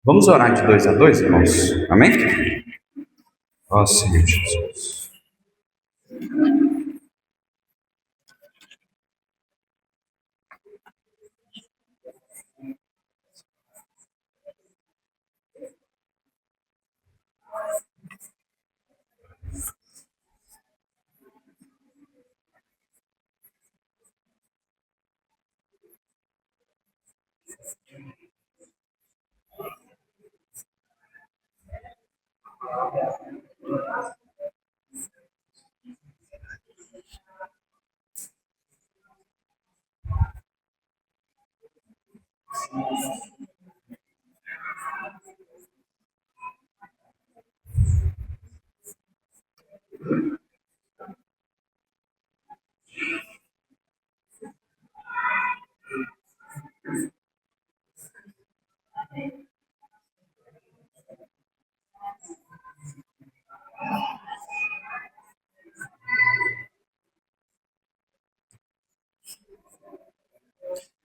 Vamos orar de 2 a 2, irmãos? Amém? Ó Senhor Jesus.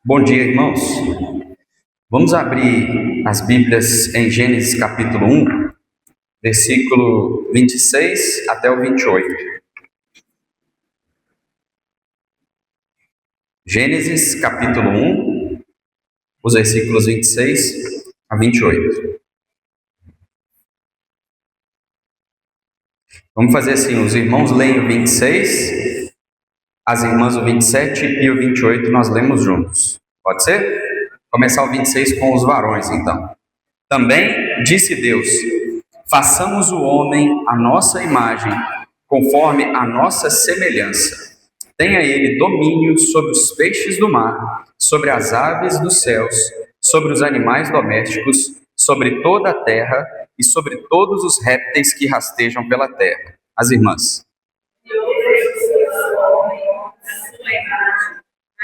Bom dia, irmãos. Vamos abrir as Bíblias em Gênesis capítulo 1, versículo 26 até o 28. Gênesis capítulo 1, os versículos 26 a 28. Vamos fazer assim, os irmãos leem o 26, as irmãs o 27 e o 28 nós lemos juntos. Pode ser? Começar o 26 com os varões, então. Também disse Deus: façamos o homem à nossa imagem, conforme a nossa semelhança. Tenha ele domínio sobre os peixes do mar, sobre as aves dos céus, sobre os animais domésticos, sobre toda a terra e sobre todos os répteis que rastejam pela terra. As irmãs.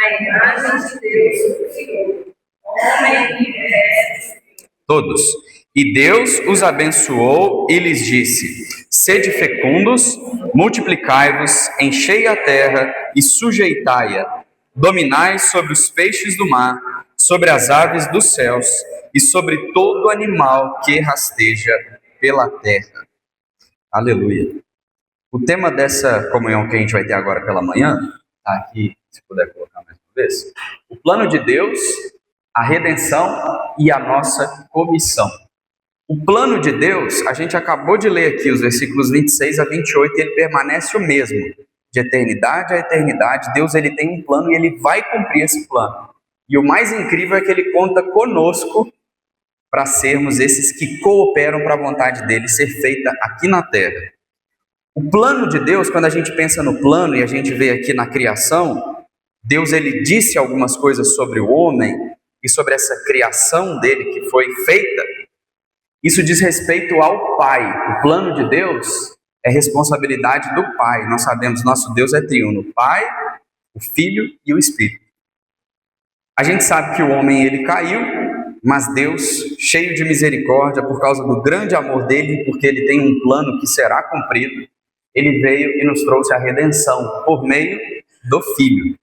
A imagem de Deus criou, homem e mulher. Todos. E Deus os abençoou e lhes disse: sede fecundos, multiplicai-vos, enchei a terra e sujeitai-a, dominai sobre os peixes do mar, sobre as aves dos céus e sobre todo animal que rasteja pela terra. Aleluia. O tema dessa comunhão que a gente vai ter agora pela manhã, está aqui, se puder colocar mais uma vez. O plano de Deus, a redenção e a nossa comissão. O plano de Deus, a gente acabou de ler aqui os versículos 26 a 28, e ele permanece o mesmo. De eternidade a eternidade, Deus ele tem um plano e ele vai cumprir esse plano. E o mais incrível é que ele conta conosco para sermos esses que cooperam para a vontade dele ser feita aqui na terra. O plano de Deus, quando a gente pensa no plano e a gente vê aqui na criação, Deus ele disse algumas coisas sobre o homem e sobre essa criação dele que foi feita. Isso diz respeito ao Pai. O plano de Deus é responsabilidade do Pai. Nós sabemos, nosso Deus é triuno, o Pai, o Filho e o Espírito. A gente sabe que o homem ele caiu, mas Deus, cheio de misericórdia, por causa do grande amor dele, porque ele tem um plano que será cumprido, ele veio e nos trouxe a redenção por meio do Filho.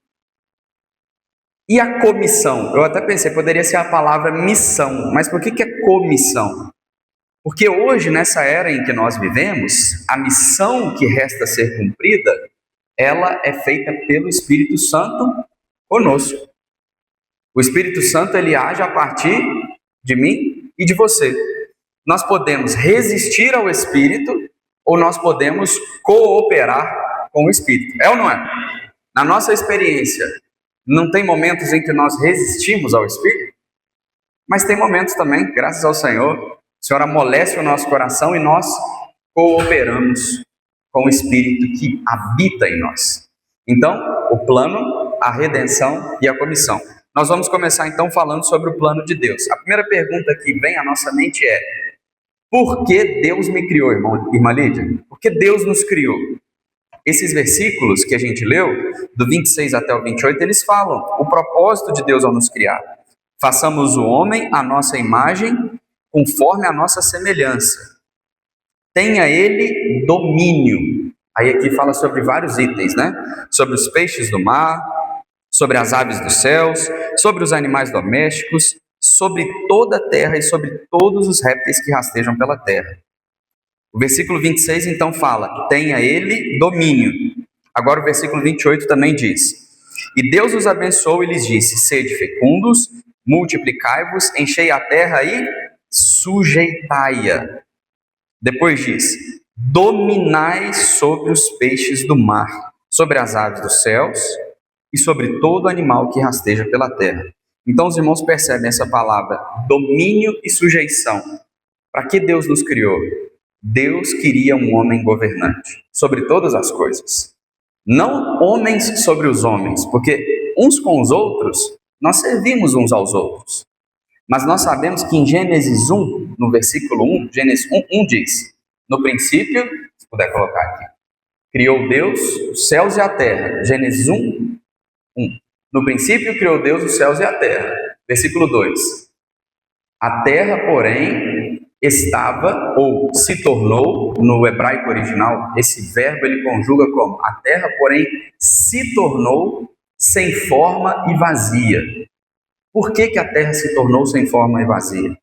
E a comissão? Eu até pensei, poderia ser a palavra missão, mas por que é comissão? Porque hoje, nessa era em que nós vivemos, a missão que resta ser cumprida, ela é feita pelo Espírito Santo conosco. O Espírito Santo, ele age a partir de mim e de você. Nós podemos resistir ao Espírito ou nós podemos cooperar com o Espírito. É ou não é? Na nossa experiência, não tem momentos em que nós resistimos ao Espírito? Mas tem momentos também, graças ao Senhor, o Senhor amolece o nosso coração e nós cooperamos com o Espírito que habita em nós. Então, o plano, a redenção e a comissão. Nós vamos começar então falando sobre o plano de Deus. A primeira pergunta que vem à nossa mente é: por que Deus me criou, irmã Lídia? Por que Deus nos criou? Esses versículos que a gente leu, do 26 até o 28, eles falam o propósito de Deus ao nos criar. Façamos o homem à nossa imagem, conforme a nossa semelhança. Tenha ele domínio. Aí aqui fala sobre vários itens, né? Sobre os peixes do mar, sobre as aves dos céus, sobre os animais domésticos, sobre toda a terra e sobre todos os répteis que rastejam pela terra. O versículo 26 então fala: tenha ele domínio. Agora o versículo 28 também diz: e Deus os abençoou e lhes disse: sede fecundos, multiplicai-vos, enchei a terra e sujeitai-a. Depois diz: dominai sobre os peixes do mar, sobre as aves dos céus e sobre todo animal que rasteja pela terra. Então os irmãos percebem essa palavra domínio e sujeição. Para que Deus nos criou? Deus queria um homem governante sobre todas as coisas. Não homens sobre os homens, porque uns com os outros nós servimos uns aos outros. Mas nós sabemos que em Gênesis 1, no versículo 1, Gênesis 1 diz: no princípio, se puder colocar aqui, criou Deus os céus e a terra. Gênesis 1. No princípio criou Deus os céus e a terra. Versículo 2. A terra, porém, estava ou se tornou, no hebraico original, esse verbo ele conjuga como: a terra, porém, se tornou sem forma e vazia. Por que a terra se tornou sem forma e vazia?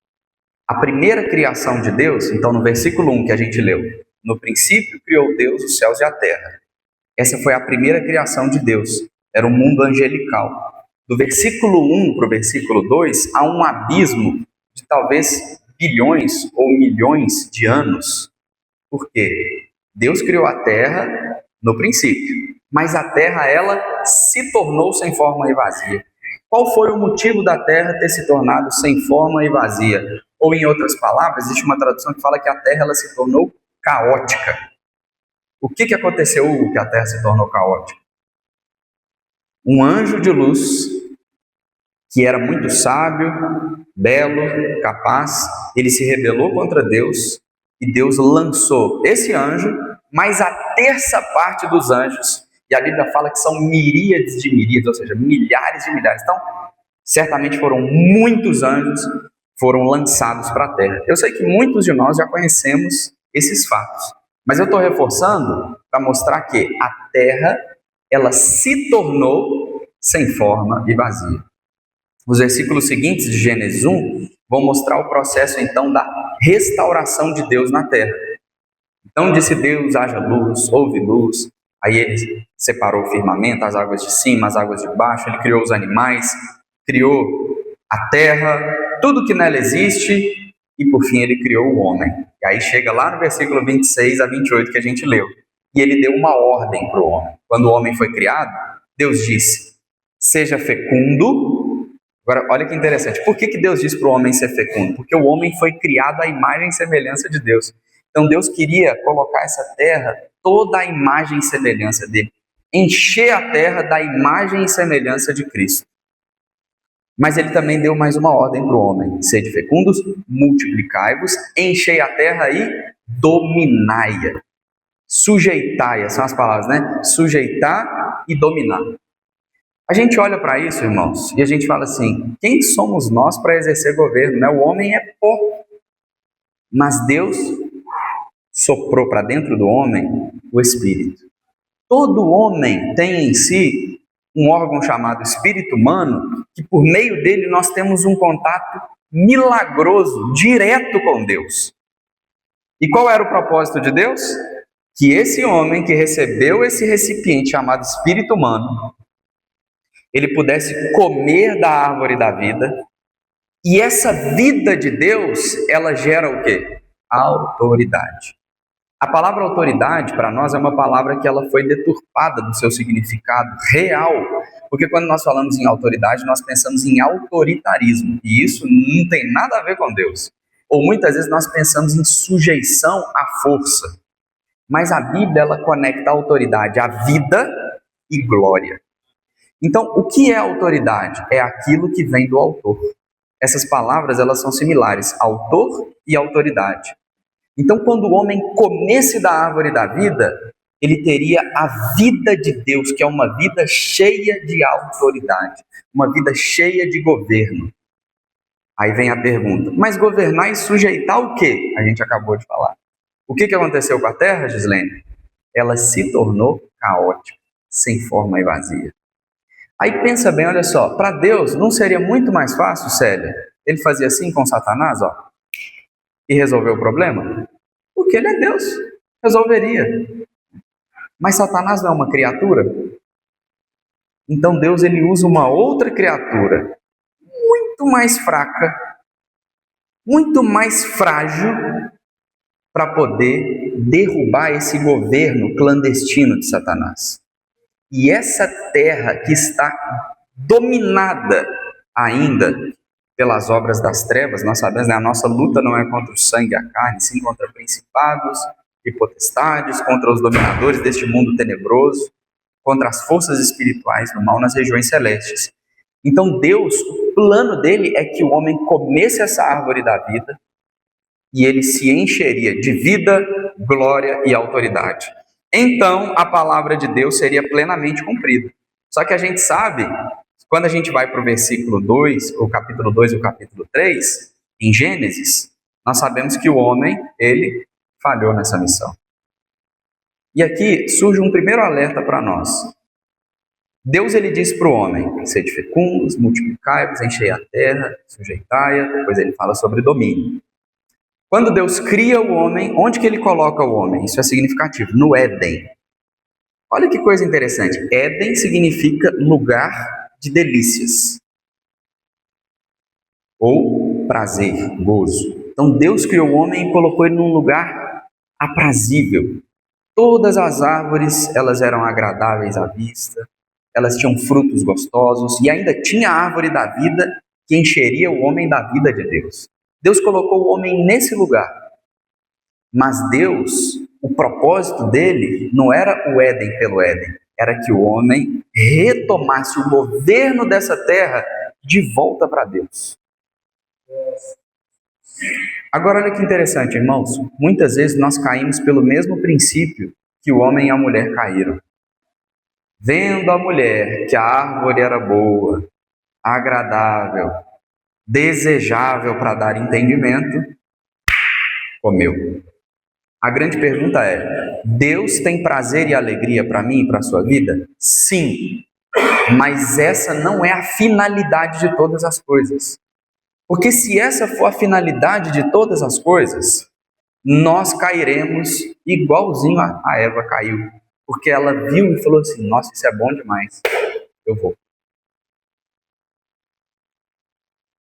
A primeira criação de Deus, então no versículo 1 que a gente leu, no princípio criou Deus os céus e a terra. Essa foi a primeira criação de Deus, era um mundo angelical. Do versículo 1 para o versículo 2, há um abismo de talvez bilhões ou milhões de anos. Por quê? Deus criou a terra no princípio, mas a terra ela se tornou sem forma e vazia. Qual foi o motivo da terra ter se tornado sem forma e vazia? Ou em outras palavras, existe uma tradução que fala que a terra ela se tornou caótica. O que aconteceu que a terra se tornou caótica? Um anjo de luz, que era muito sábio, belo, capaz, ele se rebelou contra Deus e Deus lançou esse anjo, mais a terça parte dos anjos, e a Bíblia fala que são miríades de miríades, ou seja, milhares de milhares. Então, certamente foram muitos anjos foram lançados para a terra. Eu sei que muitos de nós já conhecemos esses fatos, mas eu estou reforçando para mostrar que a terra ela se tornou sem forma e vazia. Os versículos seguintes de Gênesis 1 vão mostrar o processo então da restauração de Deus na terra. Então disse Deus: haja luz, houve luz. Aí ele separou o firmamento, as águas de cima, as águas de baixo, ele criou os animais, criou a terra, tudo que nela existe, e por fim ele criou o homem. E aí chega lá no versículo 26 a 28 que a gente leu. E ele deu uma ordem para o homem. Quando o homem foi criado, Deus disse: seja fecundo. Agora, olha que interessante. Por que Deus disse para o homem ser fecundo? Porque o homem foi criado à imagem e semelhança de Deus. Então Deus queria colocar essa terra toda a imagem e semelhança dele. Encher a terra da imagem e semelhança de Cristo. Mas ele também deu mais uma ordem para o homem: sede fecundos, multiplicai-vos, enchei a terra e dominai-a. Sujeitai-a, são as palavras, né? Sujeitar e dominar. A gente olha para isso, irmãos, e a gente fala assim: quem somos nós para exercer governo? Né? O homem é pó. Mas Deus soprou para dentro do homem o Espírito. Todo homem tem em si um órgão chamado espírito humano, que por meio dele nós temos um contato milagroso, direto com Deus. E qual era o propósito de Deus? Que esse homem que recebeu esse recipiente chamado espírito humano, ele pudesse comer da árvore da vida, e essa vida de Deus, ela gera o quê? Autoridade. A palavra autoridade, para nós, é uma palavra que ela foi deturpada do seu significado real, porque quando nós falamos em autoridade, nós pensamos em autoritarismo, e isso não tem nada a ver com Deus. Ou muitas vezes nós pensamos em sujeição à força. Mas a Bíblia, ela conecta a autoridade à vida e glória. Então, o que é autoridade? É aquilo que vem do autor. Essas palavras, elas são similares, autor e autoridade. Então, quando o homem comesse da árvore da vida, ele teria a vida de Deus, que é uma vida cheia de autoridade, uma vida cheia de governo. Aí vem a pergunta: mas governar e sujeitar o quê? A gente acabou de falar. O que aconteceu com a terra, Gislene? Ela se tornou caótica, sem forma e vazia. Aí pensa bem, olha só, para Deus não seria muito mais fácil, Célia, ele fazia assim com Satanás, ó, e resolveu o problema? Porque ele é Deus, resolveria. Mas Satanás não é uma criatura? Então Deus ele usa uma outra criatura, muito mais fraca, muito mais frágil, para poder derrubar esse governo clandestino de Satanás. E essa terra que está dominada ainda pelas obras das trevas, nós sabemos, né? A nossa luta não é contra o sangue e a carne, sim contra principados e potestades, contra os dominadores deste mundo tenebroso, contra as forças espirituais do mal nas regiões celestes. Então Deus, o plano dele é que o homem comesse essa árvore da vida e ele se encheria de vida, glória e autoridade. Então a palavra de Deus seria plenamente cumprida. Só que a gente sabe, quando a gente vai para o versículo 2, o capítulo 2 e o capítulo 3, em Gênesis, nós sabemos que o homem, ele falhou nessa missão. E aqui surge um primeiro alerta para nós. Deus ele diz para o homem, sede fecundos, multiplicai-vos, enchei a terra, sujeitai-a, depois ele fala sobre domínio. Quando Deus cria o homem, onde que ele coloca o homem? Isso é significativo, no Éden. Olha que coisa interessante, Éden significa lugar de delícias, ou prazer, gozo. Então Deus criou o homem e colocou ele num lugar aprazível. Todas as árvores, elas eram agradáveis à vista, elas tinham frutos gostosos, e ainda tinha a árvore da vida que encheria o homem da vida de Deus. Deus colocou o homem nesse lugar. Mas Deus, o propósito dele não era o Éden pelo Éden, era que o homem retomasse o governo dessa terra de volta para Deus. Agora olha que interessante, irmãos, muitas vezes nós caímos pelo mesmo princípio que o homem e a mulher caíram. Vendo a mulher que a árvore era boa, agradável, desejável para dar entendimento, comeu. A grande pergunta é, Deus tem prazer e alegria para mim e para a sua vida? Sim, mas essa não é a finalidade de todas as coisas. Porque se essa for a finalidade de todas as coisas, nós cairemos igualzinho a Eva caiu. Porque ela viu e falou assim, nossa, isso é bom demais, eu vou.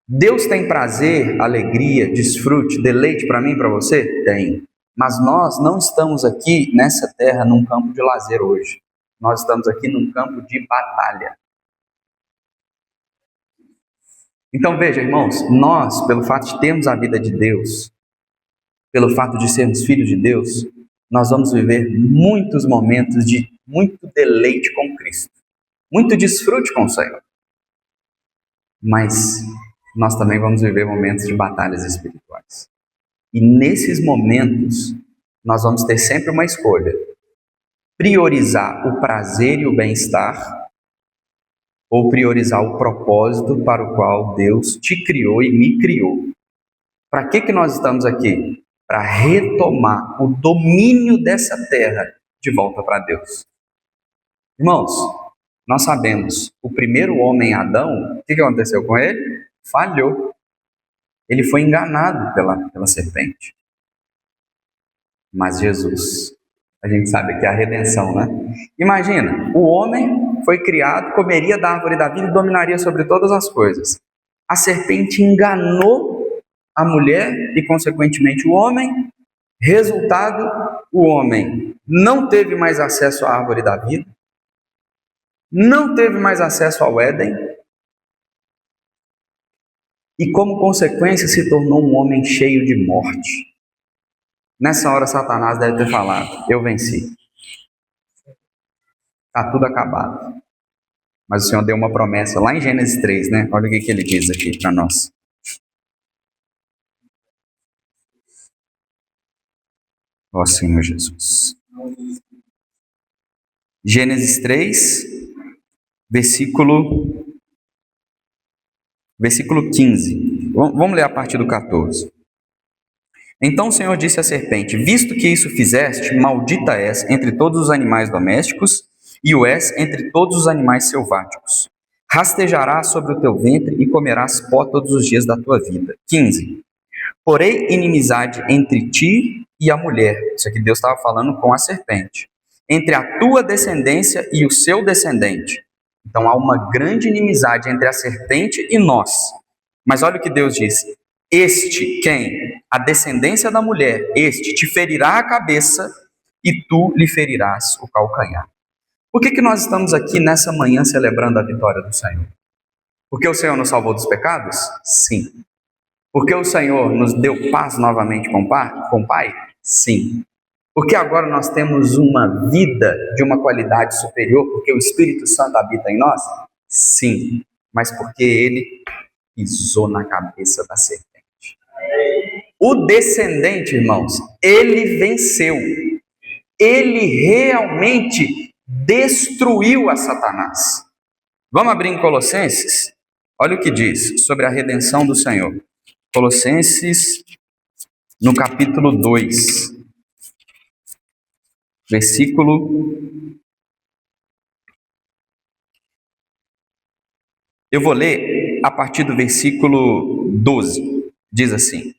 Deus tem prazer, alegria, desfrute, deleite para mim e para você? Tem. Mas nós não estamos aqui nessa terra num campo de lazer hoje. Nós estamos aqui num campo de batalha. Então veja, irmãos, nós, pelo fato de termos a vida de Deus, pelo fato de sermos filhos de Deus, nós vamos viver muitos momentos de muito deleite com Cristo, muito desfrute com o Senhor. Mas nós também vamos viver momentos de batalhas espirituais. E nesses momentos, nós vamos ter sempre uma escolha: priorizar o prazer e o bem-estar, ou priorizar o propósito para o qual Deus te criou e me criou. Para que nós estamos aqui? Para retomar o domínio dessa terra de volta para Deus. Irmãos, nós sabemos, o primeiro homem, Adão, o que aconteceu com ele? Falhou. Ele foi enganado pela serpente. Mas Jesus, a gente sabe que é a redenção, né? Imagina, o homem foi criado, comeria da árvore da vida e dominaria sobre todas as coisas. A serpente enganou a mulher e, consequentemente, o homem. Resultado, o homem não teve mais acesso à árvore da vida, não teve mais acesso ao Éden, e, como consequência, se tornou um homem cheio de morte. Nessa hora, Satanás deve ter falado, eu venci. Está tudo acabado. Mas o Senhor deu uma promessa lá em Gênesis 3, né? Olha o que ele diz aqui para nós. Ó Senhor Jesus. Gênesis 3, versículo 15. Vamos ler a partir do 14. Então o Senhor disse à serpente, visto que isso fizeste, maldita és entre todos os animais domésticos, e o és entre todos os animais selváticos. Rastejarás sobre o teu ventre e comerás pó todos os dias da tua vida. 15. Porém, inimizade entre ti e a mulher. Isso aqui Deus estava falando com a serpente. Entre a tua descendência e o seu descendente. Então há uma grande inimizade entre a serpente e nós. Mas olha o que Deus disse. Este, quem? A descendência da mulher, este te ferirá a cabeça e tu lhe ferirás o calcanhar. Por que nós estamos aqui nessa manhã celebrando a vitória do Senhor? Porque o Senhor nos salvou dos pecados? Sim. Porque o Senhor nos deu paz novamente com o Pai? Sim. Porque agora nós temos uma vida de uma qualidade superior, porque o Espírito Santo habita em nós? Sim. Mas porque Ele pisou na cabeça da serpente. O descendente, irmãos, ele venceu. Ele realmente destruiu a Satanás. Vamos abrir em Colossenses? Olha o que diz sobre a redenção do Senhor. Colossenses, no capítulo 2, versículo... Eu vou ler a partir do versículo 12. Diz assim: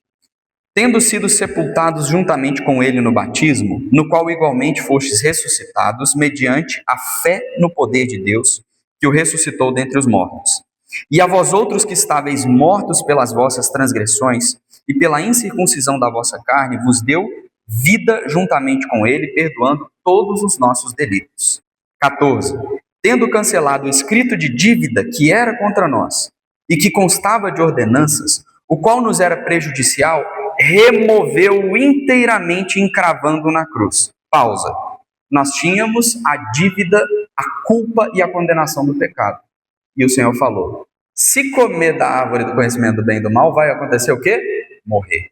tendo sido sepultados juntamente com ele no batismo, no qual igualmente fostes ressuscitados, mediante a fé no poder de Deus, que o ressuscitou dentre os mortos. E a vós outros que estáveis mortos pelas vossas transgressões e pela incircuncisão da vossa carne, vos deu vida juntamente com ele, perdoando todos os nossos delitos. 14. Tendo cancelado o escrito de dívida que era contra nós, e que constava de ordenanças, o qual nos era prejudicial, removeu inteiramente, encravando na cruz. Pausa. Nós tínhamos a dívida, a culpa e a condenação do pecado. E o Senhor falou: se comer da árvore do conhecimento do bem e do mal, vai acontecer o quê? Morrer.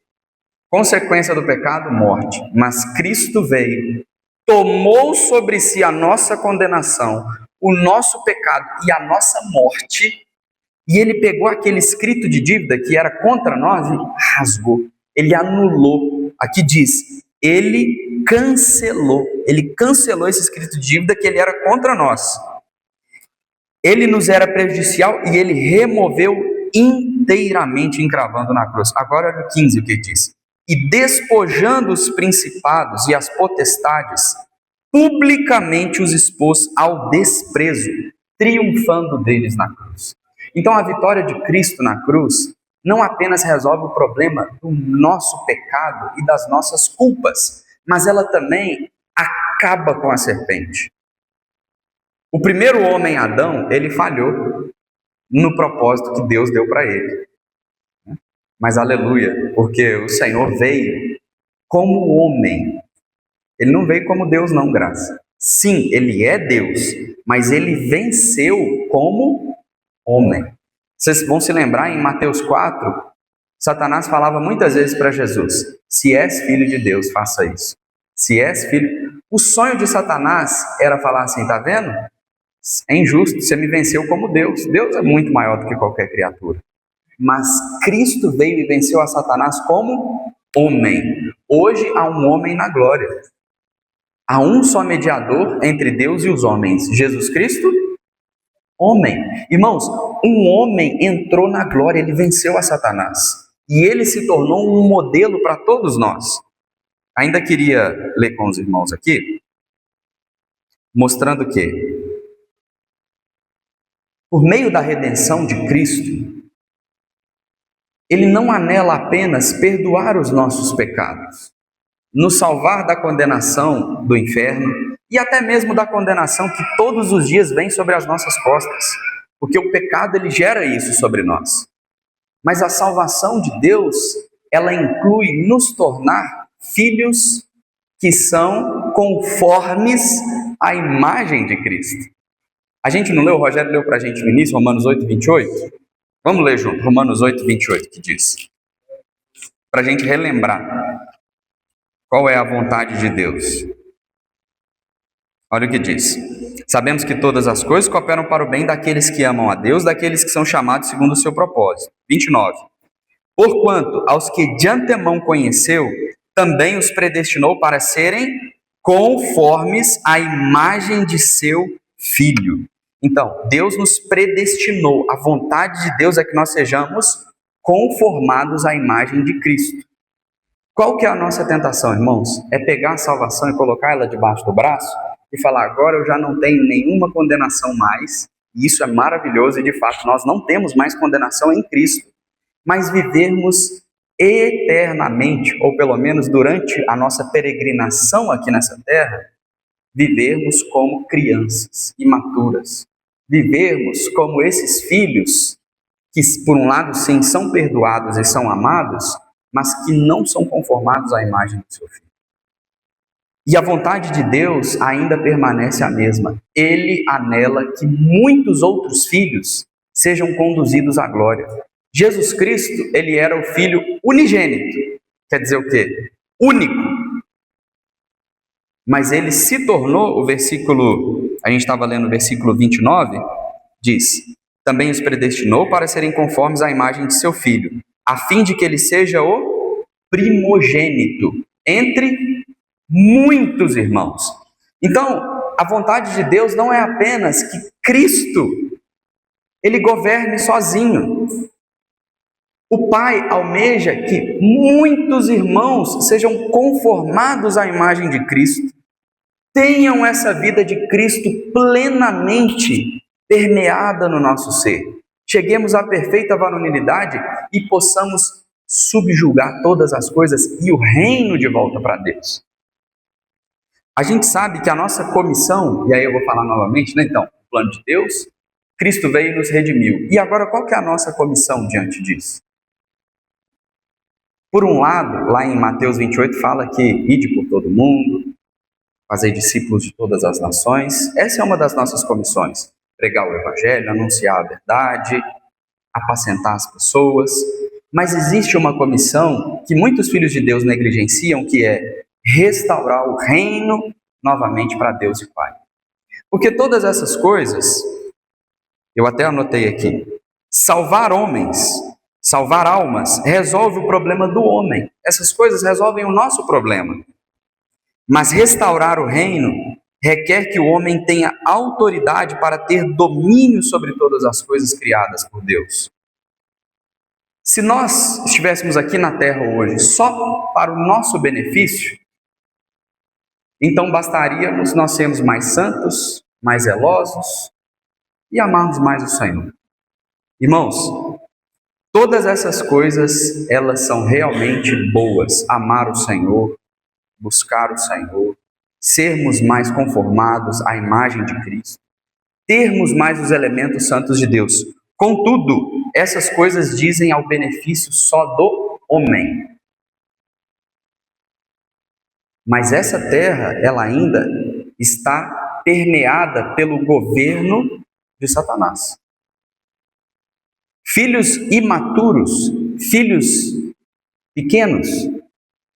Consequência do pecado, morte. Mas Cristo veio, tomou sobre si a nossa condenação, o nosso pecado e a nossa morte, e ele pegou aquele escrito de dívida que era contra nós e rasgou. Ele anulou. Aqui diz, ele cancelou esse escrito de dívida que ele era contra nós. Ele nos era prejudicial e ele removeu inteiramente, encravando na cruz. Agora olha o 15 o que diz. E despojando os principados e as potestades, publicamente os expôs ao desprezo, triunfando deles na cruz. Então a vitória de Cristo na cruz não apenas resolve o problema do nosso pecado e das nossas culpas, mas ela também acaba com a serpente. O primeiro homem, Adão, ele falhou no propósito que Deus deu para ele. Mas aleluia, porque o Senhor veio como homem. Ele não veio como Deus não, graça. Sim, ele é Deus, mas ele venceu como homem. Vocês vão se lembrar em Mateus 4, Satanás falava muitas vezes para Jesus: se és filho de Deus, faça isso. Se és filho... O sonho de Satanás era falar assim, tá vendo? É injusto, você me venceu como Deus. Deus é muito maior do que qualquer criatura. Mas Cristo veio e venceu a Satanás como homem. Hoje há um homem na glória. Há um só mediador entre Deus e os homens, Jesus Cristo, homem. Irmãos, um homem entrou na glória, ele venceu a Satanás. E ele se tornou um modelo para todos nós. Ainda queria ler com os irmãos aqui, mostrando que, por meio da redenção de Cristo, ele não anela apenas perdoar os nossos pecados, nos salvar da condenação do inferno e até mesmo da condenação que todos os dias vem sobre as nossas costas, porque o pecado ele gera isso sobre nós. Mas a salvação de Deus, ela inclui nos tornar filhos que são conformes à imagem de Cristo. A gente não leu, o Rogério leu para a gente no início, Romanos 8, 28? Vamos ler junto, Romanos 8, 28, que diz, para a gente relembrar qual é a vontade de Deus. Olha o que diz. Sabemos que todas as coisas cooperam para o bem daqueles que amam a Deus, daqueles que são chamados segundo o seu propósito. 29. Porquanto aos que de antemão conheceu, também os predestinou para serem conformes à imagem de seu Filho, Então, Deus nos predestinou. A vontade de Deus é que nós sejamos conformados à imagem de Cristo. Qual que é a nossa tentação, irmãos? É pegar a salvação e colocar ela debaixo do braço e falar, agora eu já não tenho nenhuma condenação mais. E isso é maravilhoso e, de fato, nós não temos mais condenação em Cristo. Mas vivermos eternamente, ou pelo menos durante a nossa peregrinação aqui nessa terra, vivermos como crianças imaturas. Vivermos como esses filhos que, por um lado, sim, são perdoados e são amados, mas que não são conformados à imagem do seu filho. E a vontade de Deus ainda permanece a mesma. Ele anela que muitos outros filhos sejam conduzidos à glória. Jesus Cristo, ele era o filho unigênito. Quer dizer o quê? Único. Mas ele se tornou, a gente estava lendo o versículo 29, diz, também os predestinou para serem conformes à imagem de seu filho, a fim de que ele seja o primogênito entre muitos irmãos. Então, a vontade de Deus não é apenas que Cristo, ele governe sozinho. O Pai almeja que muitos irmãos sejam conformados à imagem de Cristo, tenham essa vida de Cristo plenamente permeada no nosso ser. Cheguemos à perfeita varonilidade e possamos subjugar todas as coisas e o reino de volta para Deus. A gente sabe que a nossa comissão, e aí eu vou falar novamente, né? Então, o plano de Deus, Cristo veio e nos redimiu. E agora qual que é a nossa comissão diante disso? Por um lado, lá em Mateus 28 fala que ide por todo mundo, fazer discípulos de todas as nações. Essa é uma das nossas comissões. Pregar o evangelho, anunciar a verdade, apacentar as pessoas. Mas existe uma comissão que muitos filhos de Deus negligenciam, que é restaurar o reino novamente para Deus e Pai. Porque todas essas coisas, eu até anotei aqui, salvar homens, salvar almas, resolve o problema do homem. Essas coisas resolvem o nosso problema. Mas restaurar o reino requer que o homem tenha autoridade para ter domínio sobre todas as coisas criadas por Deus. Se nós estivéssemos aqui na terra hoje só para o nosso benefício, então bastaríamos nós sermos mais santos, mais zelosos e amarmos mais o Senhor. Irmãos, todas essas coisas, elas são realmente boas. Amar o Senhor, buscar o Senhor, sermos mais conformados à imagem de Cristo, termos mais os elementos santos de Deus. Contudo, essas coisas dizem ao benefício só do homem. Mas essa terra, ela ainda está permeada pelo governo de Satanás. Filhos imaturos, filhos pequenos,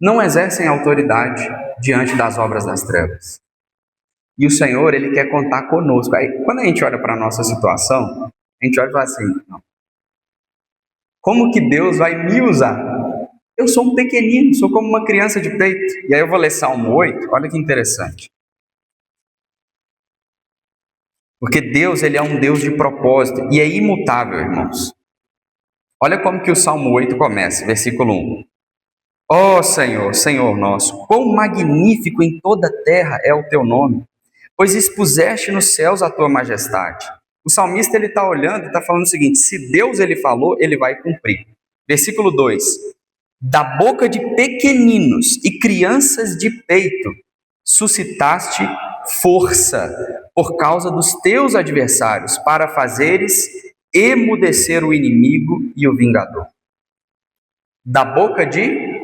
não exercem autoridade diante das obras das trevas. E o Senhor, ele quer contar conosco. Aí, quando a gente olha para a nossa situação, a gente olha e fala assim, não. Como que Deus vai me usar? Eu sou um pequenino, sou como uma criança de peito. E aí eu vou ler Salmo 8, olha que interessante. Porque Deus, ele é um Deus de propósito e é imutável, irmãos. Olha como que o Salmo 8 começa, versículo 1. Ó Senhor, Senhor nosso, quão magnífico em toda a terra é o teu nome, pois expuseste nos céus a tua majestade. O salmista, ele está olhando e está falando o seguinte, se Deus ele falou, ele vai cumprir. Versículo 2. Da boca de pequeninos e crianças de peito, suscitaste força por causa dos teus adversários, para fazeres emudecer o inimigo e o vingador. Da boca de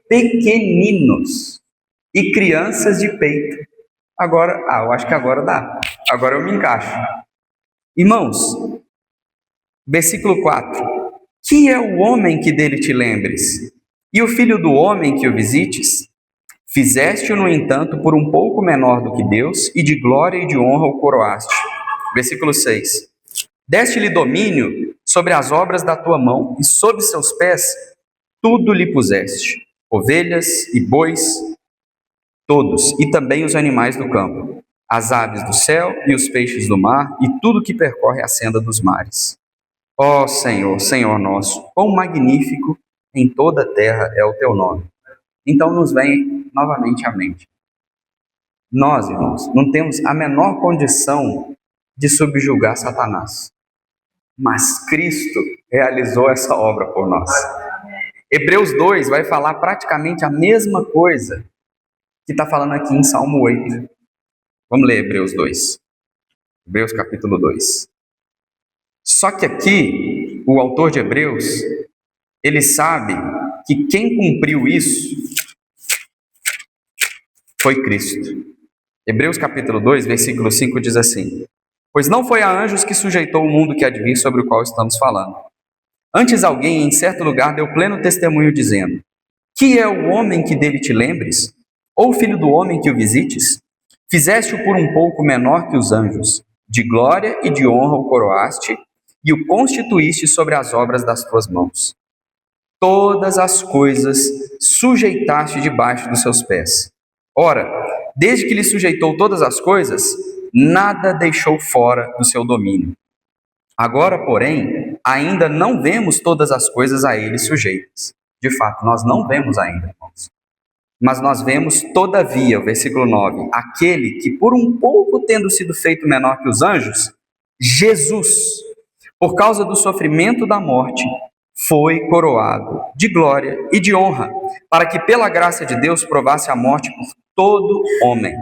pequeninos e crianças de peito. Agora, eu acho que agora dá. Agora eu me encaixo. Irmãos, versículo 4. Que é o homem que dele te lembres, e o filho do homem que o visites? Fizeste-o, no entanto, por um pouco menor do que Deus, e de glória e de honra o coroaste. Versículo 6. Deste-lhe domínio sobre as obras da tua mão, e sob seus pés tudo lhe puseste, ovelhas e bois, todos, e também os animais do campo, as aves do céu e os peixes do mar e tudo que percorre a senda dos mares. Ó Senhor, Senhor nosso, quão magnífico em toda a terra é o teu nome. Então nos vem novamente à mente. Nós, irmãos, não temos a menor condição de subjugar Satanás. Mas Cristo realizou essa obra por nós. Hebreus 2 vai falar praticamente a mesma coisa que está falando aqui em Salmo 8. Vamos ler Hebreus 2. Hebreus capítulo 2. Só que aqui, o autor de Hebreus, ele sabe que quem cumpriu isso foi Cristo. Hebreus capítulo 2, versículo 5 diz assim: pois não foi a anjos que sujeitou o mundo que há de vir sobre o qual estamos falando. Antes alguém em certo lugar deu pleno testemunho dizendo: que é o homem que dele te lembres? Ou o filho do homem que o visites? Fizeste-o por um pouco menor que os anjos. De glória e de honra o coroaste e o constituíste sobre as obras das tuas mãos. Todas as coisas sujeitaste debaixo dos seus pés. Ora, desde que lhe sujeitou todas as coisas, nada deixou fora do seu domínio. Agora, porém, ainda não vemos todas as coisas a ele sujeitas. De fato, nós não vemos ainda, irmãos. Mas nós vemos, todavia, o versículo 9, aquele que por um pouco tendo sido feito menor que os anjos, Jesus, por causa do sofrimento da morte, foi coroado de glória e de honra, para que pela graça de Deus provasse a morte por todo homem.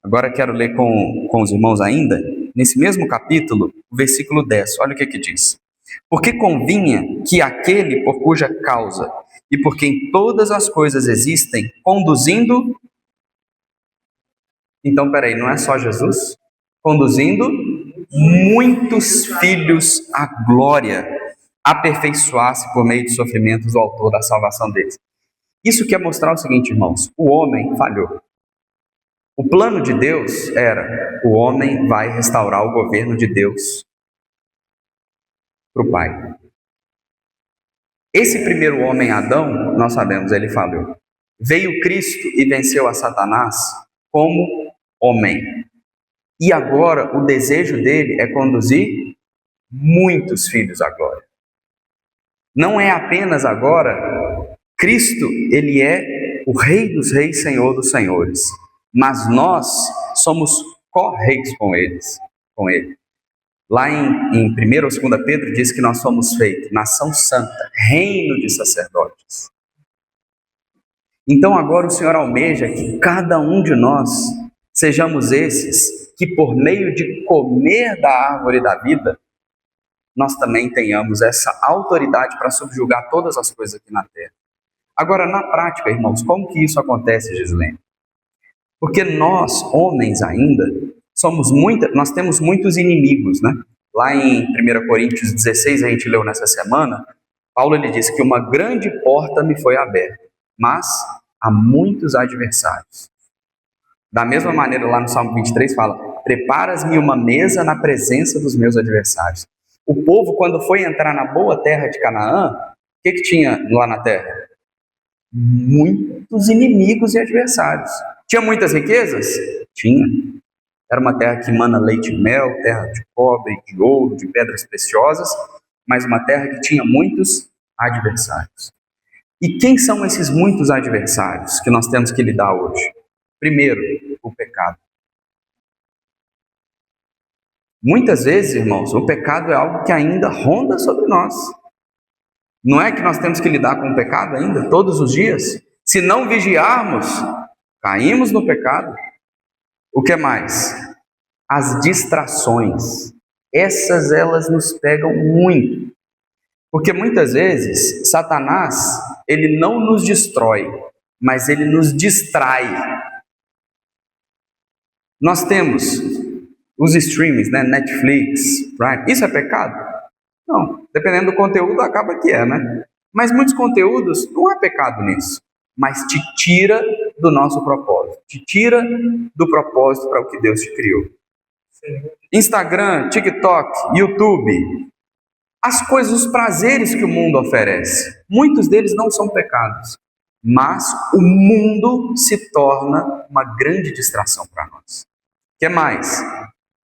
Agora quero ler com os irmãos ainda, nesse mesmo capítulo, o versículo 10, olha o que diz. Porque convinha que aquele por cuja causa e por quem todas as coisas existem, conduzindo... Então, peraí, não é só Jesus? Conduzindo muitos filhos à glória, aperfeiçoasse por meio de sofrimentos o autor da salvação deles. Isso quer mostrar o seguinte, irmãos, o homem falhou. O plano de Deus era, o homem vai restaurar o governo de Deus para o Pai. Esse primeiro homem, Adão, nós sabemos, ele falhou. Veio Cristo e venceu a Satanás como homem. E agora o desejo dele é conduzir muitos filhos à glória. Não é apenas agora, Cristo, ele é o Rei dos Reis, Senhor dos Senhores. Mas nós somos co-reis com ele. Lá em 1 ou 2 Pedro diz que nós somos feitos nação santa, reino de sacerdotes. Então agora o Senhor almeja que cada um de nós sejamos esses que por meio de comer da árvore da vida, nós também tenhamos essa autoridade para subjugar todas as coisas aqui na terra. Agora, na prática, irmãos, como que isso acontece, Gislene? Porque nós, homens ainda, nós temos muitos inimigos, né? Lá em 1 Coríntios 16, a gente leu nessa semana, Paulo ele disse que uma grande porta me foi aberta, mas há muitos adversários. Da mesma maneira, lá no Salmo 23 fala, preparas-me uma mesa na presença dos meus adversários. O povo, quando foi entrar na boa terra de Canaã, o que tinha lá na terra? Muitos inimigos e adversários. Tinha muitas riquezas? Tinha. Era uma terra que mana leite e mel, terra de cobre, de ouro, de pedras preciosas, mas uma terra que tinha muitos adversários. E quem são esses muitos adversários que nós temos que lidar hoje? Primeiro, o pecado. Muitas vezes, irmãos, o pecado é algo que ainda ronda sobre nós. Não é que nós temos que lidar com o pecado ainda, todos os dias? Se não vigiarmos, caímos no pecado. O que mais? As distrações. Elas nos pegam muito. Porque muitas vezes, Satanás, ele não nos destrói, mas ele nos distrai. Nós temos os streamings, né? Netflix, Prime. Isso é pecado? Não. Dependendo do conteúdo, acaba que é, né? Mas muitos conteúdos, não há pecado nisso. Mas te tira do nosso propósito. Te tira do propósito para o que Deus te criou. Instagram, TikTok, YouTube. As coisas, os prazeres que o mundo oferece. Muitos deles não são pecados. mas o mundo se torna uma grande distração para nós. O que mais?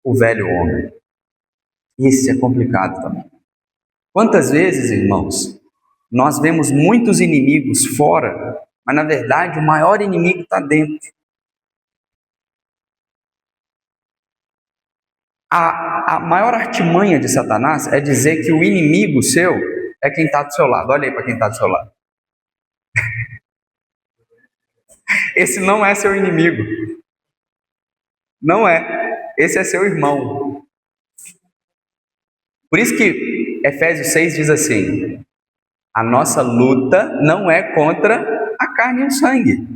O velho homem. Isso é complicado também. Quantas vezes, irmãos, nós vemos muitos inimigos fora, mas na verdade o maior inimigo está dentro. A maior artimanha de Satanás é dizer que o inimigo seu é quem está do seu lado. Olha aí para quem está do seu lado. Esse não é seu inimigo. Não é. Esse é seu irmão. Por isso que Efésios 6 diz assim: a nossa luta não é contra a carne e o sangue.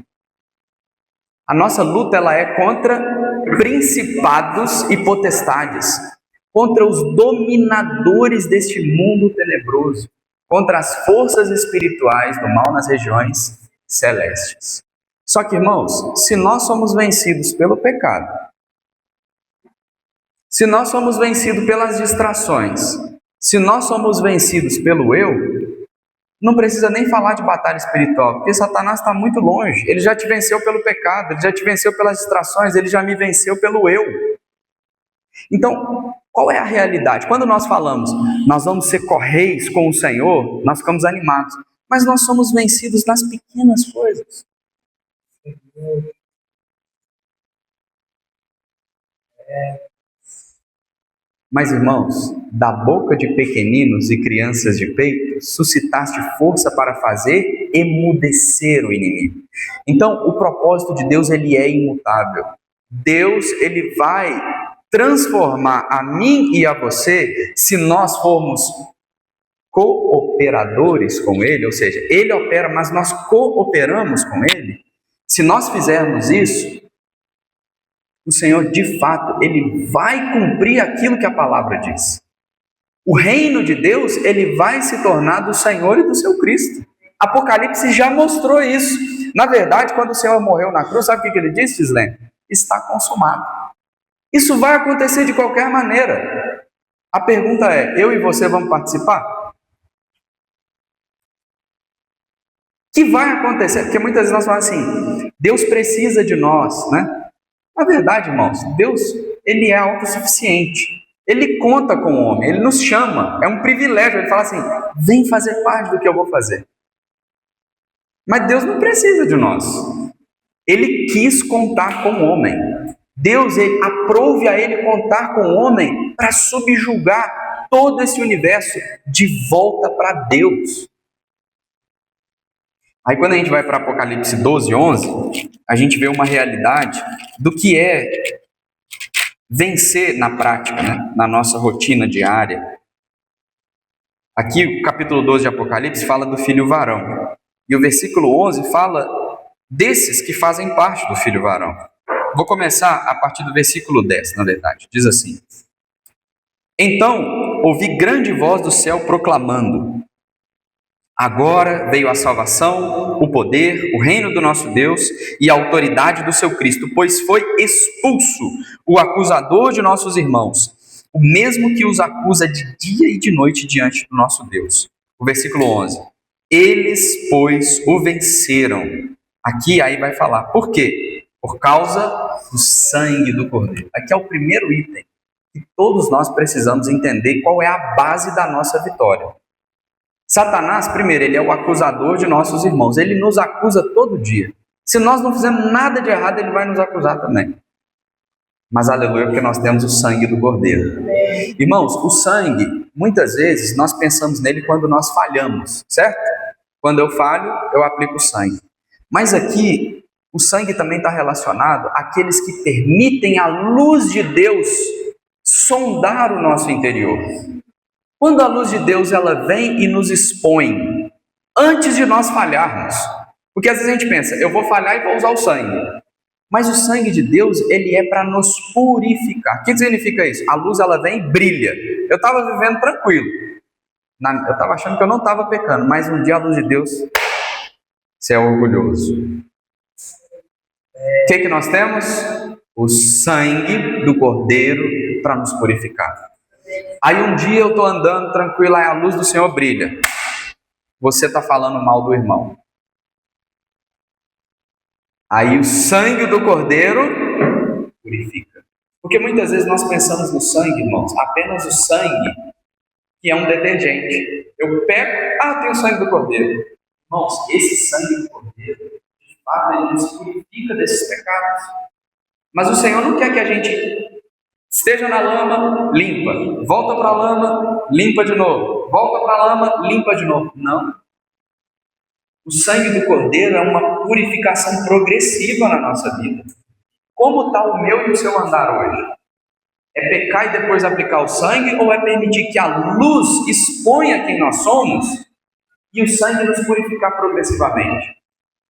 A nossa luta ela é contra principados e potestades, contra os dominadores deste mundo tenebroso, contra as forças espirituais do mal nas regiões celestes. Só que, irmãos, se nós somos vencidos pelo pecado, se nós somos vencidos pelas distrações, se nós somos vencidos pelo eu, não precisa nem falar de batalha espiritual, porque Satanás está muito longe. Ele já te venceu pelo pecado, ele já te venceu pelas distrações, ele já me venceu pelo eu. Então, qual é a realidade? Quando nós falamos, nós vamos ser correios com o Senhor, nós ficamos animados, mas nós somos vencidos nas pequenas coisas. Mas, irmãos, da boca de pequeninos e crianças de peito, suscitaste força para fazer emudecer o inimigo. Então, o propósito de Deus, ele é imutável. Deus, ele vai transformar a mim e a você, se nós formos cooperadores com ele, ou seja, ele opera, mas nós cooperamos com ele. Se nós fizermos isso, o Senhor, de fato, ele vai cumprir aquilo que a palavra diz. O reino de Deus, ele vai se tornar do Senhor e do seu Cristo. Apocalipse já mostrou isso. Na verdade, quando o Senhor morreu na cruz, sabe o que ele disse, Gislene? Está consumado. Isso vai acontecer de qualquer maneira. A pergunta é, eu e você vamos participar? O que vai acontecer? Porque muitas vezes nós falamos assim, Deus precisa de nós, né? Na verdade, irmãos, Deus, ele é autossuficiente. Ele conta com o homem, ele nos chama, é um privilégio. Ele fala assim, vem fazer parte do que eu vou fazer. Mas Deus não precisa de nós. Ele quis contar com o homem. Deus, ele aprove a ele contar com o homem para subjugar todo esse universo de volta para Deus. Aí quando a gente vai para Apocalipse 12, 11, a gente vê uma realidade do que é vencer na prática, né? Na nossa rotina diária. Aqui o capítulo 12 de Apocalipse fala do filho varão. E o versículo 11 fala desses que fazem parte do filho varão. Vou começar a partir do versículo 10, na verdade. Diz assim: então ouvi grande voz do céu proclamando: agora veio a salvação, o poder, o reino do nosso Deus e a autoridade do seu Cristo, pois foi expulso o acusador de nossos irmãos, o mesmo que os acusa de dia e de noite diante do nosso Deus. O versículo 11. Eles, pois, o venceram. Aqui aí vai falar. Por quê? Por causa do sangue do Cordeiro. Aqui é o primeiro item que todos nós precisamos entender qual é a base da nossa vitória. Satanás, primeiro, ele é o acusador de nossos irmãos. Ele nos acusa todo dia. Se nós não fizermos nada de errado, ele vai nos acusar também. Mas aleluia, porque nós temos o sangue do Cordeiro. Irmãos, o sangue, muitas vezes, nós pensamos nele quando nós falhamos, certo? Quando eu falho, eu aplico o sangue. Mas aqui, o sangue também está relacionado àqueles que permitem a luz de Deus sondar o nosso interior. Quando a luz de Deus ela vem e nos expõe, antes de nós falharmos, porque às vezes a gente pensa, eu vou falhar e vou usar o sangue, mas o sangue de Deus, ele é para nos purificar. O que significa isso? A luz ela vem e brilha. Eu estava vivendo tranquilo, eu estava achando que eu não estava pecando, mas um dia a luz de Deus, você é orgulhoso. O que nós temos? O sangue do Cordeiro para nos purificar. Aí um dia eu estou andando tranquilo, aí a luz do Senhor brilha. Você está falando mal do irmão. Aí o sangue do Cordeiro purifica. Porque muitas vezes nós pensamos no sangue, irmãos, apenas o sangue, que é um detergente. Eu pego, tem o sangue do Cordeiro. Irmãos, esse sangue do Cordeiro, de fato, ele nos purifica desses pecados. Mas o Senhor não quer que a gente esteja na lama, limpa. Volta para a lama, limpa de novo. Volta para a lama, limpa de novo. Não. O sangue do Cordeiro é uma purificação progressiva na nossa vida. Como está o meu e o seu andar hoje? É pecar e depois aplicar o sangue, ou é permitir que a luz exponha quem nós somos e o sangue nos purificar progressivamente?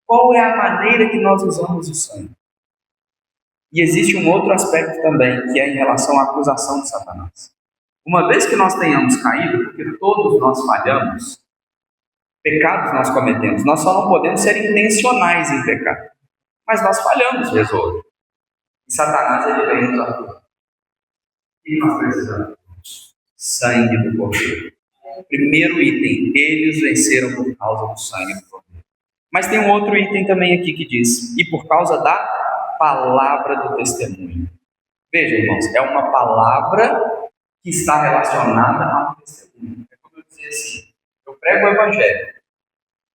Qual é a maneira que nós usamos o sangue? E existe um outro aspecto também, que é em relação à acusação de Satanás. Uma vez que nós tenhamos caído, porque todos nós falhamos, pecados nós cometemos, nós só não podemos ser intencionais em pecar. Mas nós falhamos, vez ou outra. E Satanás, ele vem nos acusar. O que nós precisamos? Sangue do Cordeiro. Primeiro item, eles venceram por causa do sangue do Cordeiro. Mas tem um outro item também aqui que diz, e por causa da palavra do testemunho. Veja, irmãos, é uma palavra que está relacionada ao testemunho. É como eu dizia assim, eu prego o Evangelho.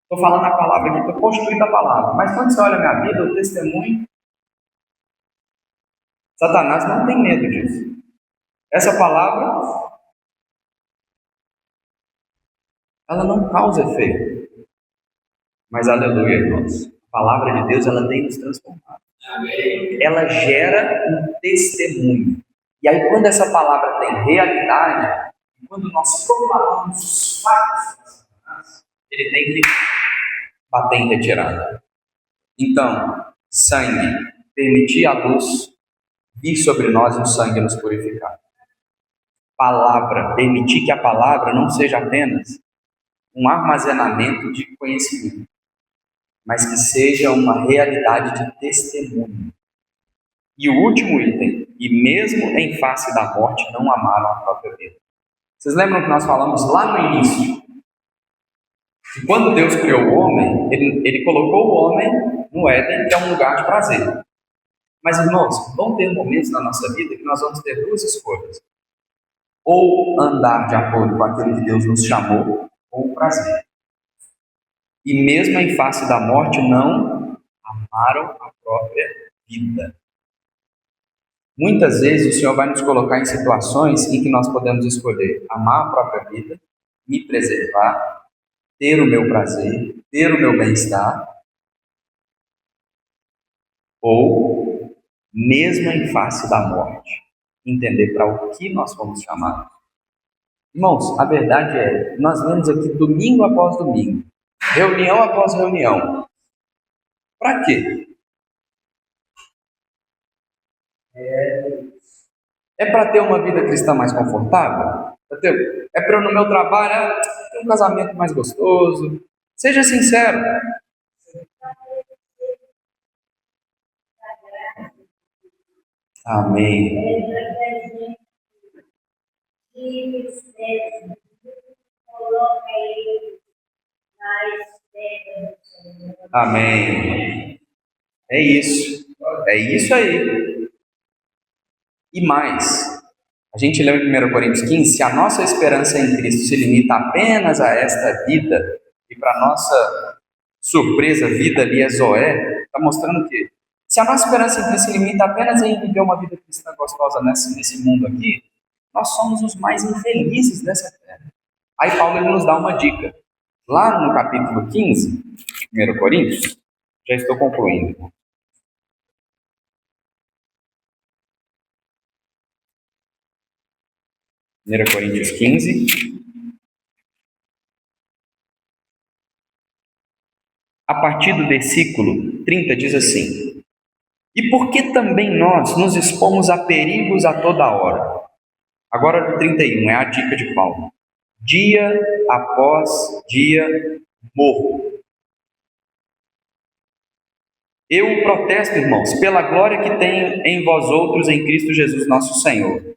Estou falando a palavra aqui, estou constituindo a palavra. Mas quando você olha a minha vida, o testemunho, Satanás não tem medo disso. Essa palavra, ela não causa efeito. Mas, aleluia, irmãos, a palavra de Deus, ela tem nos transformado. Ela gera um testemunho. E aí, quando essa palavra tem realidade, quando nós proclamamos os fatos de Satanás, ele tem que bater em retirada. Então, sangue, permitir a luz vir sobre nós e o sangue nos purificar. Palavra, permitir que a palavra não seja apenas um armazenamento de conhecimento, mas que seja uma realidade de testemunho. E o último item, e mesmo em face da morte, não amaram a própria vida. Vocês lembram que nós falamos lá no início? Que quando Deus criou o homem, ele colocou o homem no Éden, que é um lugar de prazer. Mas, irmãos, vão ter momentos na nossa vida que nós vamos ter duas escolhas. Ou andar de acordo com aquilo que Deus nos chamou, ou o prazer. E mesmo em face da morte, não amaram a própria vida. Muitas vezes o Senhor vai nos colocar em situações em que nós podemos escolher amar a própria vida, me preservar, ter o meu prazer, ter o meu bem-estar, ou, mesmo em face da morte, entender para o que nós fomos chamados. Irmãos, a verdade é, nós vemos aqui domingo após domingo, reunião após reunião. Para quê? É para ter uma vida cristã mais confortável? É para eu no meu trabalho ter um casamento mais gostoso? Seja sincero. Amém. Amém. É isso. É isso aí. E mais, a gente leu em 1 Coríntios 15, se a nossa esperança em Cristo se limita apenas a esta vida, e para nossa surpresa, a vida ali é Zoé, está mostrando o quê? Se a nossa esperança em Cristo se limita apenas em viver uma vida cristã gostosa nesse mundo aqui, nós somos os mais infelizes dessa terra. Aí Paulo ele nos dá uma dica. Lá no capítulo 15, 1 Coríntios, já estou concluindo. Primeira Coríntios 15. A partir do versículo 30 diz assim: e porque também nós nos expomos a perigos a toda hora. Agora no 31, é a dica de Paulo. Dia após dia morro. Eu protesto, irmãos, pela glória que tenho em vós outros em Cristo Jesus nosso Senhor.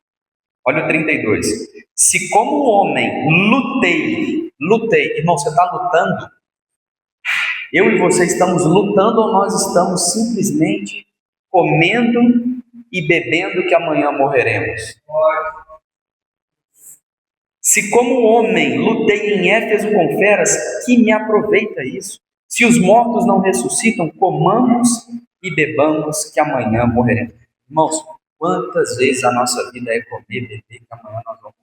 Olha o 32. Se como homem lutei, irmão, você está lutando? Eu e você estamos lutando ou nós estamos simplesmente comendo e bebendo que amanhã morreremos? Se como homem lutei em Éfeso com feras, que me aproveita isso? Se os mortos não ressuscitam, comamos e bebamos que amanhã morreremos. Irmãos, quantas vezes a nossa vida é comer e beber que amanhã nós vamos morrer?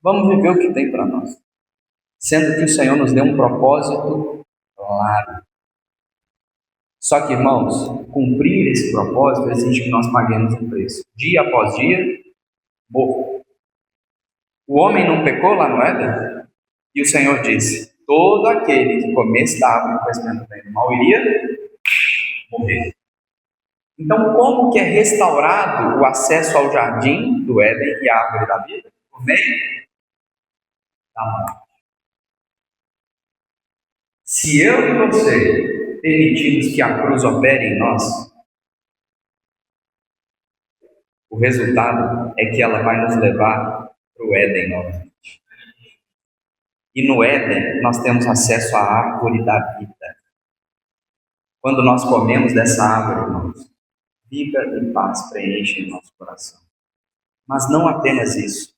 Vamos viver o que tem para nós, sendo que o Senhor nos deu um propósito claro. Só que, irmãos, cumprir esse propósito exige que nós paguemos um preço. Dia após dia, morro. O homem não pecou lá no Éden? E o Senhor disse: todo aquele que comesse da árvore do conhecimento do bem e do mal iria morrer. Então, como que é restaurado o acesso ao jardim do Éden e à árvore da vida? Por meio da morte. Se eu e você permitirmos que a cruz opere em nós, o resultado é que ela vai nos levar para o Éden novamente. E no Éden nós temos acesso à árvore da vida. Quando nós comemos dessa árvore, irmãos, vida e paz preenchem nosso coração. Mas não apenas isso.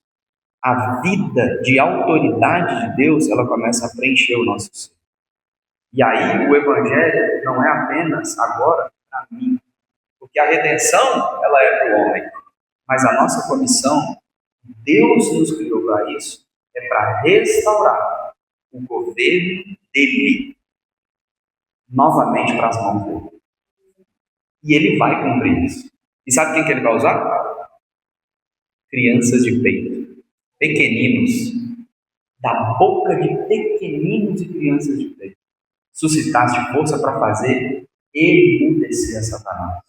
A vida de autoridade de Deus, ela começa a preencher o nosso ser. E aí o Evangelho não é apenas agora para mim, porque a redenção ela é para o homem, mas a nossa comissão, Deus nos criou para isso, é para restaurar o governo dele novamente para as mãos dele. E ele vai cumprir isso. E sabe quem que ele vai usar? Crianças de peito, pequeninos, da boca de pequeninos e crianças de peito, suscitaste força para fazer ele obedecer a Satanás.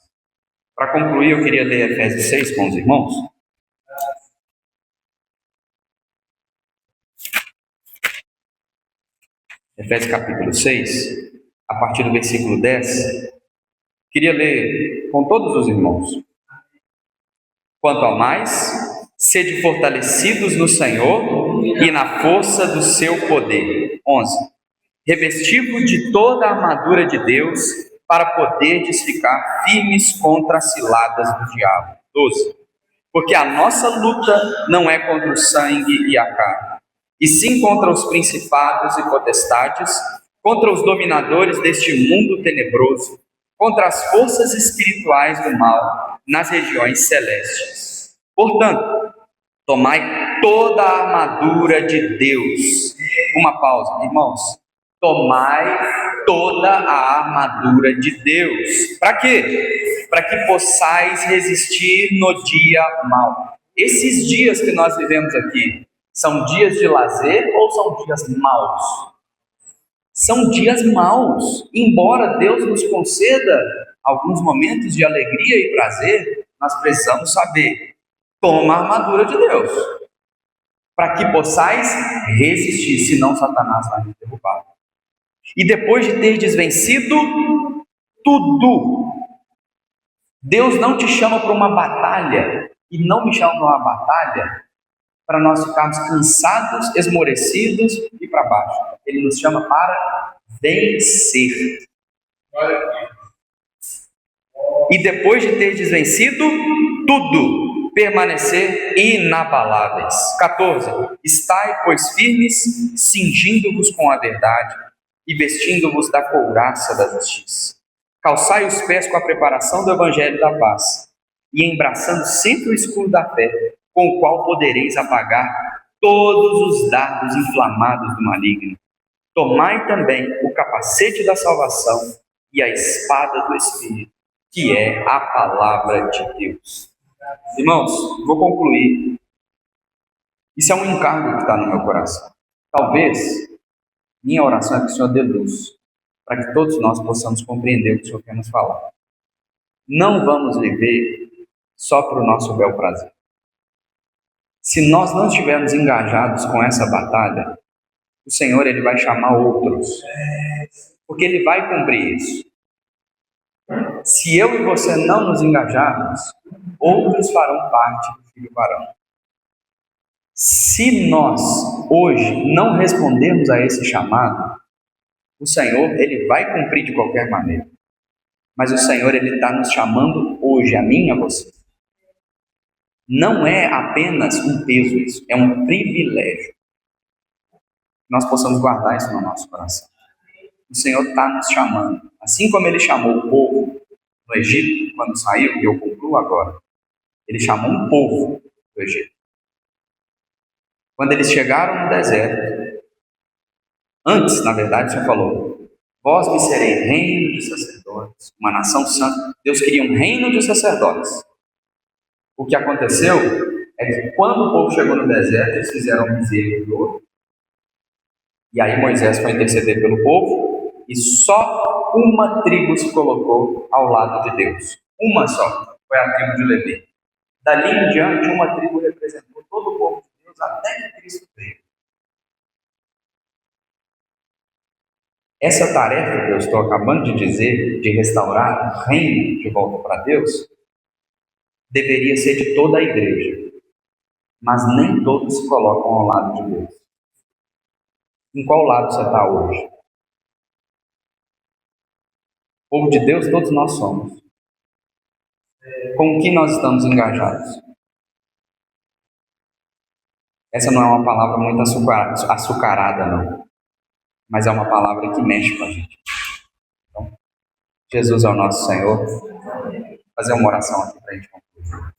Para concluir, eu queria ler Efésios 6 com os irmãos. Efésios capítulo 6, a partir do versículo 10. Queria ler com todos os irmãos. Quanto ao mais, sede fortalecidos no Senhor e na força do seu poder. 11. Revesti-vos de toda a armadura de Deus, para poderdes ficar firmes contra as ciladas do diabo. 12. Porque a nossa luta não é contra o sangue e a carne, e sim contra os principados e potestades, contra os dominadores deste mundo tenebroso, contra as forças espirituais do mal nas regiões celestes. Portanto, tomai toda a armadura de Deus. Uma pausa, irmãos. Tomai toda a armadura de Deus. Para quê? Para que possais resistir no dia mau. Esses dias que nós vivemos aqui, são dias de lazer ou são dias maus? São dias maus. Embora Deus nos conceda alguns momentos de alegria e prazer, nós precisamos saber: toma a armadura de Deus, para que possais resistir, senão Satanás vai nos derrubar. E depois de teres vencido tudo, Deus não te chama para uma batalha, e não me chama para uma batalha para nós ficarmos cansados, esmorecidos e para baixo. Ele nos chama para vencer. E depois de teres vencido tudo, permanecer inabaláveis. 14. Estai, pois, firmes, cingindo-vos com a verdade e vestindo-vos da couraça da justiça. Calçai os pés com a preparação do evangelho da paz e embraçando sempre o escudo da fé, com o qual podereis apagar todos os dardos inflamados do maligno. Tomai também o capacete da salvação e a espada do Espírito, que é a palavra de Deus. Irmãos, vou concluir. Isso é um encargo que está no meu coração. Talvez minha oração é que o Senhor dê luz, para que todos nós possamos compreender o que o Senhor quer nos falar. Não vamos viver só para o nosso bel prazer. Se nós não estivermos engajados com essa batalha, o Senhor ele vai chamar outros, porque Ele vai cumprir isso. Se eu e você não nos engajarmos, outros farão parte do Filho Varão. Se nós, hoje, não respondermos a esse chamado, O Senhor, Ele vai cumprir de qualquer maneira. Mas o Senhor, Ele está nos chamando hoje, a mim e a você. Não é apenas um peso isso, é um privilégio. Nós possamos guardar isso no nosso coração. O Senhor está nos chamando. Assim como Ele chamou o povo no Egito, quando saiu, e eu concluo agora. Ele chamou um povo do Egito. Quando eles chegaram no deserto, antes, na verdade, o Senhor falou: vós me sereis reino de sacerdotes, uma nação santa. Deus queria um reino de sacerdotes. O que aconteceu é que quando o povo chegou no deserto, eles fizeram um bezerro de ouro. E aí Moisés foi interceder pelo povo, e só uma tribo se colocou ao lado de Deus. Uma só, foi a tribo de Levi. Dali em diante, uma tribo representou todo o povo de Deus até que Cristo veio. Essa tarefa que eu estou acabando de dizer, de restaurar o reino de volta para Deus, deveria ser de toda a igreja. Mas nem todos se colocam ao lado de Deus. Em qual lado você está hoje? Povo de Deus, todos nós somos. Com o que nós estamos engajados? Essa não é uma palavra muito açucarada, não. Mas é uma palavra que mexe com a gente. Então, Jesus é o nosso Senhor. Vou fazer uma oração aqui para a gente concluir.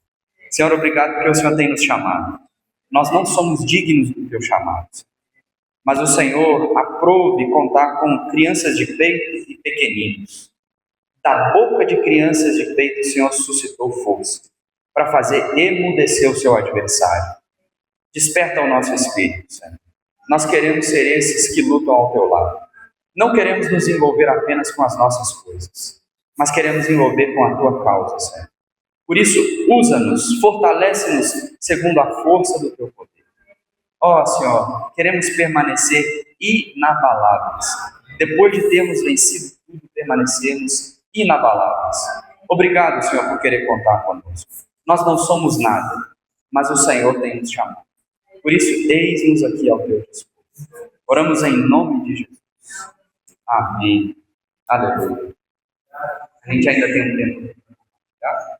Senhor, obrigado porque o Senhor tem nos chamado. Nós não somos dignos do teu chamado. Mas o Senhor aprove contar com crianças de peito e pequeninos. Da boca de crianças de peito, o Senhor suscitou força para fazer emudecer o seu adversário. Desperta o nosso espírito, Senhor. Nós queremos ser esses que lutam ao teu lado. Não queremos nos envolver apenas com as nossas coisas, mas queremos envolver com a tua causa, Senhor. Por isso, usa-nos, fortalece-nos segundo a força do teu poder. Ó Senhor, queremos permanecer inabaláveis. Depois de termos vencido tudo, permanecermos inabaláveis. Obrigado, Senhor, por querer contar conosco. Nós não somos nada, mas o Senhor tem nos chamado. Por isso, eis-nos aqui ao teu dispor. Oramos em nome de Jesus. Amém. Aleluia. A gente ainda tem um tempo. Tá?